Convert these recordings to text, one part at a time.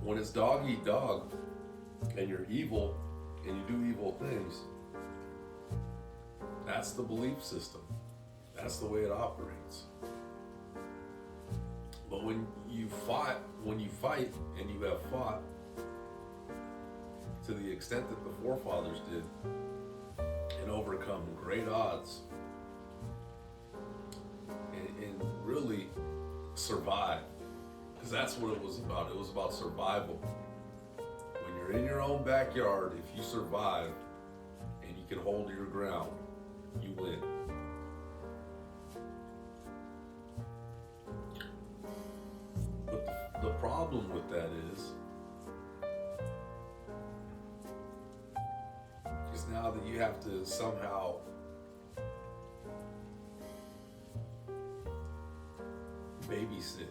When it's dog eat dog and you're evil and you do evil things, that's the belief system. That's the way it operates. But when you fight and you have fought to the extent that the forefathers did and overcome great odds and really survive, because that's what it was about. It was about survival. When you're in your own backyard, if you survive and you can hold your ground, you win. But the problem with that is now that you have to somehow babysit,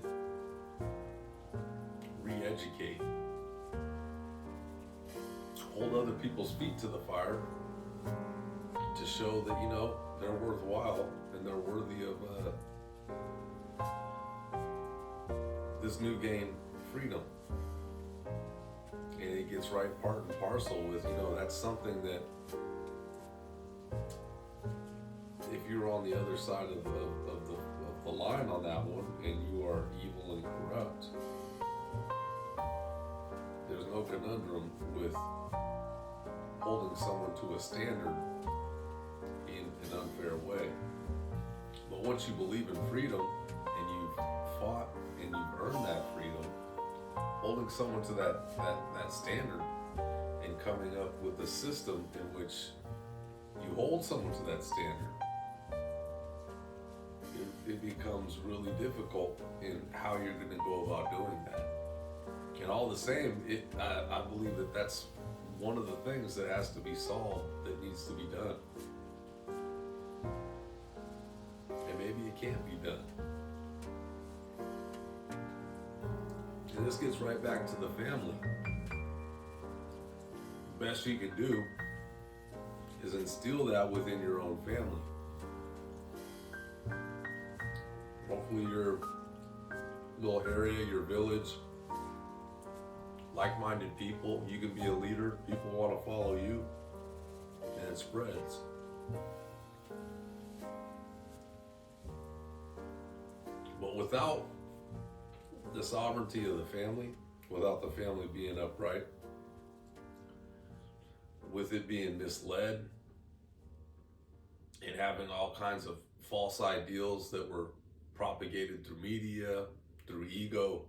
re-educate, hold other people's feet to the fire to show that, you know, they're worthwhile and they're worthy of this new game, freedom. And it gets right part and parcel with, you know, that's something that if you're on the other side of the line on that one and you are evil and corrupt, there's no conundrum with holding someone to a standard in an unfair way. But once you believe in freedom and you've fought and you've earned that freedom, holding someone to that standard and coming up with a system in which you hold someone to that standard, it becomes really difficult in how you're going to go about doing that. And all the same, I believe that that's one of the things that has to be solved, that needs to be done. And maybe it can't be done. And this gets right back to the family. The best you can do is instill that within your own family. Hopefully your little area, your village, like-minded people, you can be a leader, people want to follow you, and it spreads. But without the sovereignty of the family, without the family being upright, with it being misled and having all kinds of false ideals that were propagated through media, through ego,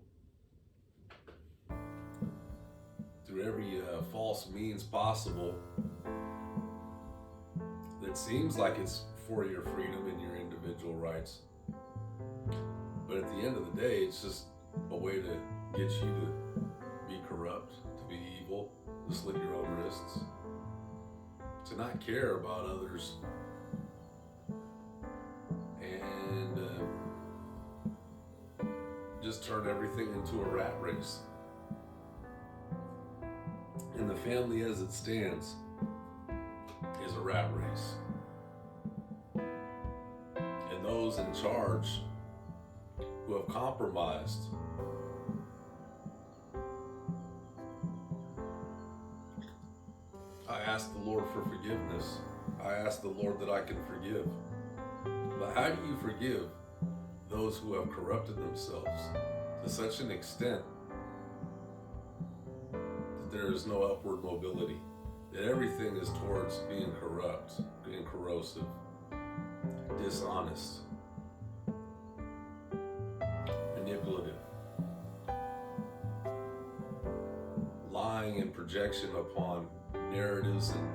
through every false means possible that seems like it's for your freedom and your individual rights. But at the end of the day, it's just a way to get you to be corrupt, to be evil, to slit your own wrists, to not care about others, and just turn everything into a rat race. And the family as it stands is a rat race. And those in charge who have compromised I ask the Lord for forgiveness. I ask the Lord that I can forgive. But how do you forgive those who have corrupted themselves to such an extent that there is no upward mobility, that everything is towards being corrupt, being corrosive, dishonest, manipulative, lying and projection upon narratives, and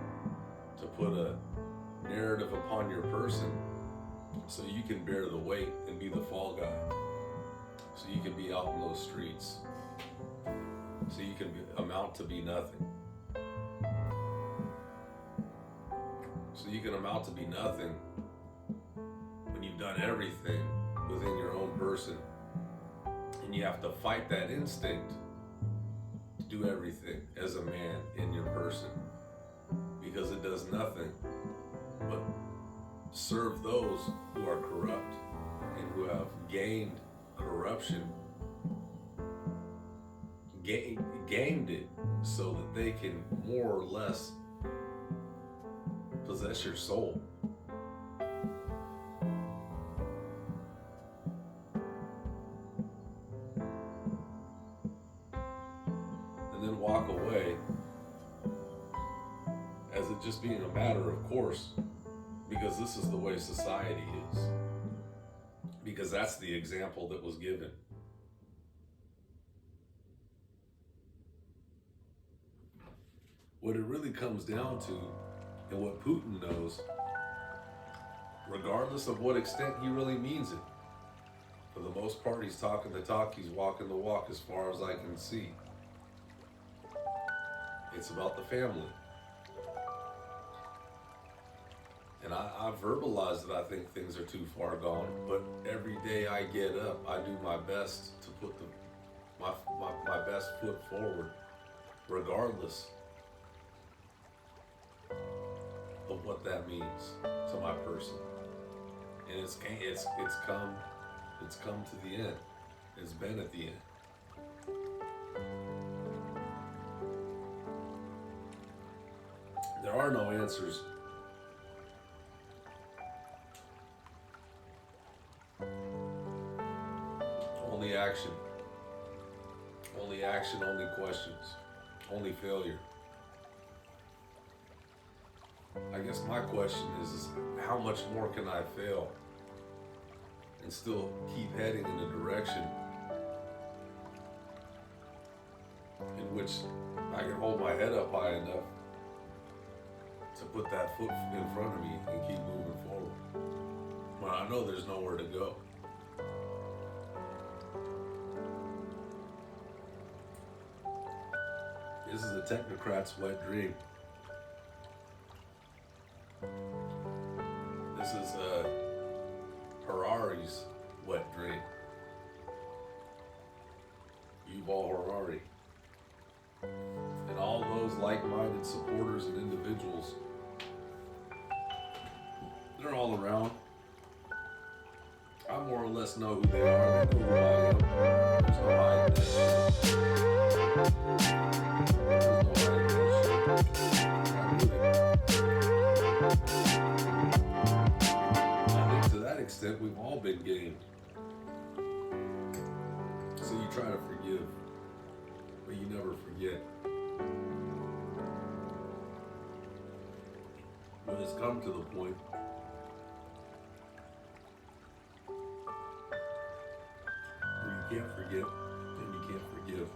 to put a narrative upon your person so you can bear the weight and be the fall guy, so you can be out in those streets, so you can amount to be nothing, so you can amount to be nothing when you've done everything within your own person, and you have to fight that instinct to do everything as a man in your person, because it does nothing but serve those who are corrupt and who have gained corruption, gamed it so that they can more or less possess your soul. And then walk away as it just being a matter of course, because this is the way society is. Because that's the example that was given. What it really comes down to, and what Putin knows, regardless of what extent he really means it, for the most part, he's talking the talk, he's walking the walk as far as I can see. It's about the family. And I verbalize that I think things are too far gone, but every day I get up, I do my best to put my best foot forward, regardless of what that means to my person. And it's come to the end. It's been at the end. There are no answers. Only action. Only action, only questions. Only failure. I guess my question is how much more can I fail and still keep heading in a direction in which I can hold my head up high enough to put that foot in front of me and keep moving forward. But I know there's nowhere to go. This is a technocrat's wet dream. This is Harari's wet dream. Yuval Harari. And all those like-minded supporters and individuals, they're all around. I more or less know who they are. They know who I am. There's no hiding that shit. There's no hiding that shit. Not really. I think to that extent, we've all been gamed. So you try to forgive, but you never forget. But it's come to the point where you can't forget and you can't forgive.